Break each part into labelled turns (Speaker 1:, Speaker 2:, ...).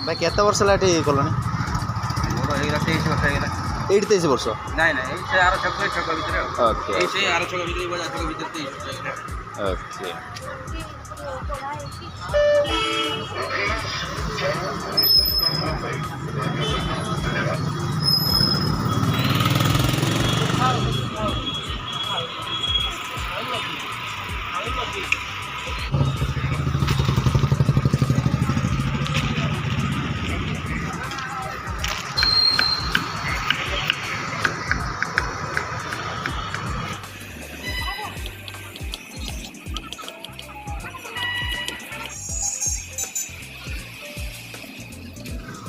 Speaker 1: ଭାଇ କେତେ ବର୍ଷ ହେଲା ଏଠି କଲଣି?
Speaker 2: ମୋର ହେଇଗଲା 23 ବର୍ଷ ହେଇଗଲା।
Speaker 1: ଏଇଠି 23 ବର୍ଷ?
Speaker 2: ନାଇଁ ନାଇଁ ଏଇ ସେ ଆର ଛକ ଭିତରେ ଆଉ।
Speaker 1: ଓକେ
Speaker 2: ଏଇ ସେ ଆର ଛକ ଭିତରେ ବଜାର ଛକ ଭିତରେ 23 ବର୍ଷ ହେଇଗଲା।
Speaker 1: ଓକେ।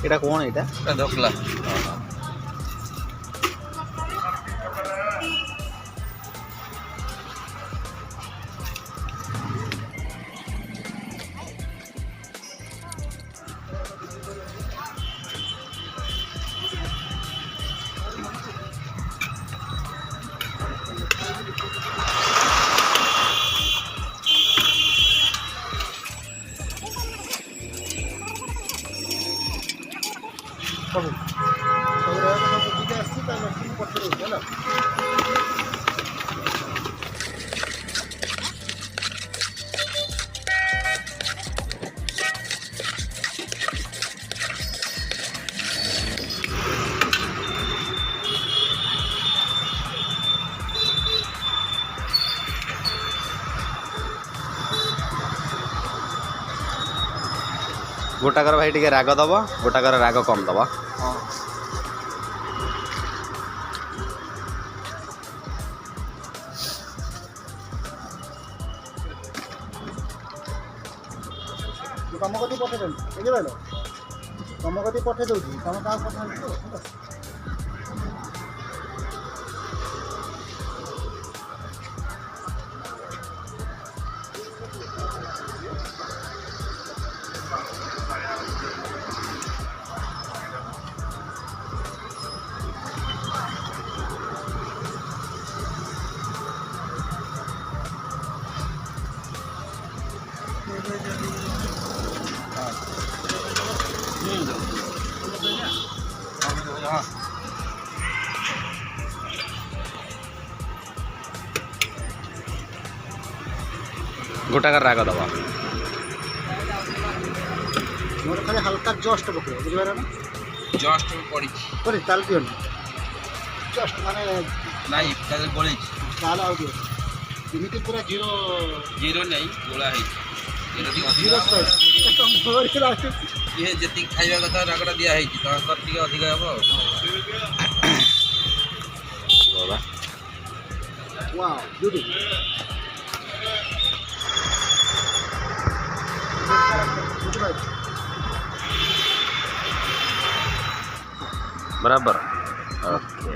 Speaker 1: এটা কোন এটা?
Speaker 2: এটা ঢোকলা।
Speaker 3: ସବୁ ବୁଝିକି ଆସିଛି ତା ମେସିନ୍ ପଠେଇ ଦେଉଛି ହେଲା।
Speaker 1: ଗୋଟାକର ଭାଇ ଟିକେ ରାଗ ଦବ, ଗୋଟାକର ରାଗ କମ୍ ଦବ।
Speaker 3: ତମ କତିକି ପଠେଇ ଦେଉଛି ବୁଝିପାରିଲ, ତମ କତିକି ପଠେଇ ଦେଉଛି, ତମେ କାହାକୁ ପଠାନ୍ତୁ ହେଲା।
Speaker 1: ଗୋଟାକର ରାଗ ଦବ।
Speaker 3: ମୋର ଖାଲି ହାଲକା ଜଷ୍ଟ ପକେଇବ ବୁଝିପାରିଲ ନା,
Speaker 2: ଜଷ୍ଟ ପଡ଼ିଛି
Speaker 3: କରି ତାହେଲେ ଦିଅନି, ଜଷ୍ଟ ମାନେ
Speaker 2: ନାଇଁ ତାହେଲେ ଗୋଳେଇଛି।
Speaker 3: ତାହେଲେ ଆଉ ଦିଅ, ଏମିତି ପୁରା ଜିରୋ
Speaker 2: ଜିରୋ ନାଇଁ ଗୋଳା ହେଇଛି। ଜିରୋ ଟିକେ
Speaker 3: ଜିରୋ
Speaker 2: ଅଧିକ
Speaker 3: ସ୍ପାଇସ୍
Speaker 2: ଇଏ ଯେତିକି ଖାଇବା କଥା ରାଗଟା ଦିଆ ହେଇଛି, ତାଙ୍କର ଟିକେ ଅଧିକ ହେବ ଆଉ।
Speaker 3: Wow beauty.
Speaker 1: बराबर ओके।